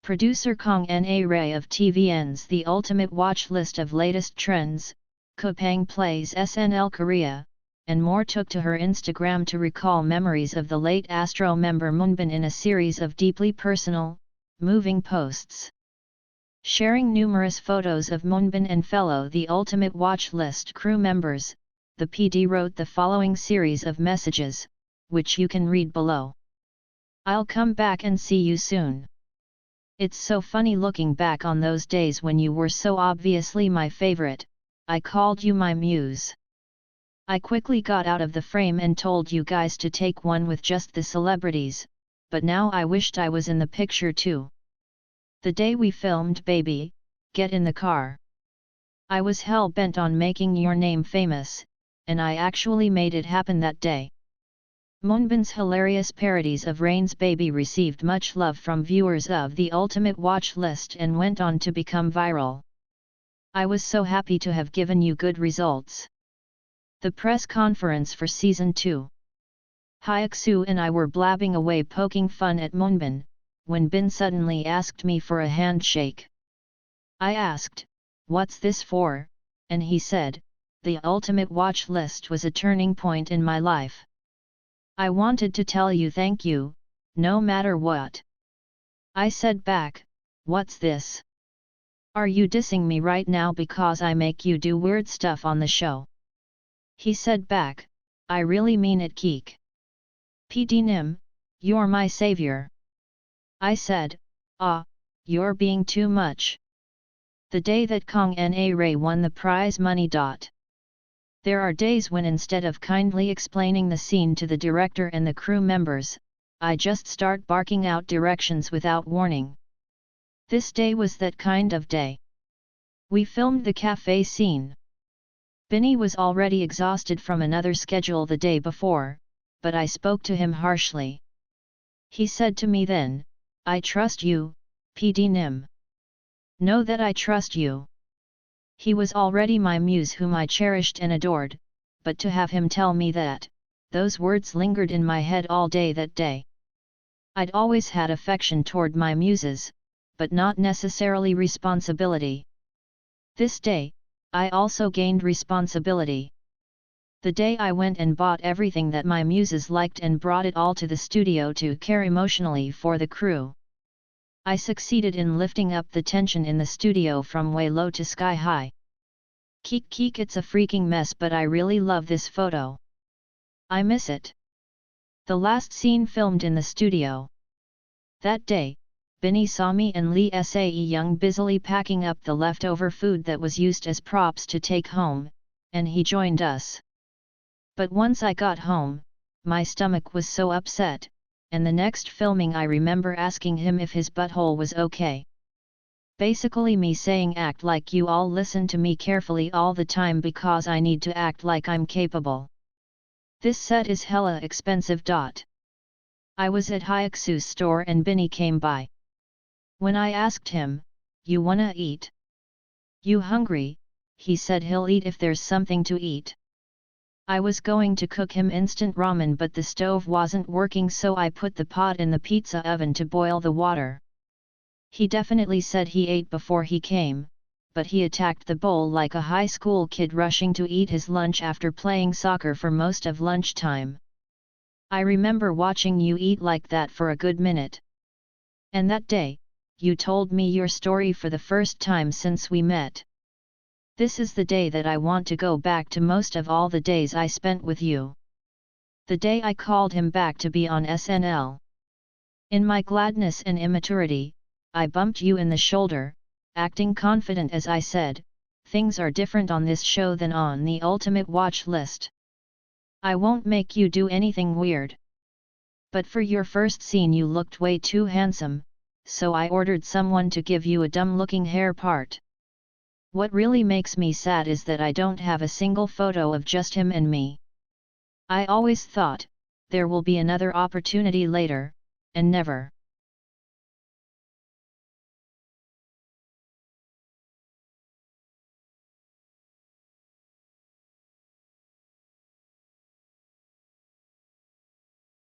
Producer Kong Na Ray of TVN's The Ultimate Watch List of latest trends, Kupang plays SNL Korea, and more took to her Instagram to recall memories of the late ASTRO member Moonbin in a series of deeply personal, moving posts. Sharing numerous photos of Moonbin and fellow The Ultimate Watch List crew members, the PD wrote the following series of messages, which you can read below. I'll come back and see you soon. It's so funny looking back on those days when you were so obviously my favorite. I called you my muse. I quickly got out of the frame and told you guys to take one with just the celebrities, but now I wished I was in the picture too. The day we filmed Baby, Get in the Car. I was hell-bent on making your name famous, and I actually made it happen that day. Moonbin's hilarious parodies of Rain's Baby received much love from viewers of The Ultimate Watch List and went on to become viral. I was so happy to have given you good results. The press conference for Season 2. Hyuk Soo and I were blabbing away poking fun at Moonbin, when Bin suddenly asked me for a handshake. I asked, "What's this for?" and he said, "The Ultimate Watch List was a turning point in my life. I wanted to tell you thank you, no matter what." I said back, "What's this? Are you dissing me right now because I make you do weird stuff on the show?" He said back, "I really mean it, Keek. PD Nim, you're my savior." I said, "You're being too much." The day that Kong Na Ray won the prize money. There are days when instead of kindly explaining the scene to the director and the crew members, I just start barking out directions without warning. This day was that kind of day. We filmed the cafe scene. Binny was already exhausted from another schedule the day before, but I spoke to him harshly. He said to me then, "I trust you, PD Nim. Know that I trust you." He was already my muse whom I cherished and adored, but to have him tell me that, those words lingered in my head all day that day. I'd always had affection toward my muses, but not necessarily responsibility. This day, I also gained responsibility. The day I went and bought everything that my muses liked and brought it all to the studio to care emotionally for the crew. I succeeded in lifting up the tension in the studio from way low to sky high. Keek, it's a freaking mess, but I really love this photo. I miss it. The last scene filmed in the studio. That day, Binny saw me and Lee Sae Young busily packing up the leftover food that was used as props to take home, and he joined us. But once I got home, my stomach was so upset, and the next filming I remember asking him if his butthole was okay. Basically me saying act like you all listen to me carefully all the time because I need to act like I'm capable. This set is hella expensive. I was at Hyuk Soo's store and Binny came by. When I asked him, "You wanna eat? You hungry?" he said he'll eat if there's something to eat. I was going to cook him instant ramen, but the stove wasn't working, so I put the pot in the pizza oven to boil the water. He definitely said he ate before he came, but he attacked the bowl like a high school kid rushing to eat his lunch after playing soccer for most of lunchtime. I remember watching you eat like that for a good minute. And that day, you told me your story for the first time since we met. This is the day that I want to go back to most of all the days I spent with you. The day I called him back to be on SNL. In my gladness and immaturity, I bumped you in the shoulder, acting confident as I said, "Things are different on this show than on The Ultimate Watch List. I won't make you do anything weird. But for your first scene you looked way too handsome, so I ordered someone to give you a dumb-looking hair part." What really makes me sad is that I don't have a single photo of just him and me. I always thought, there will be another opportunity later, and never.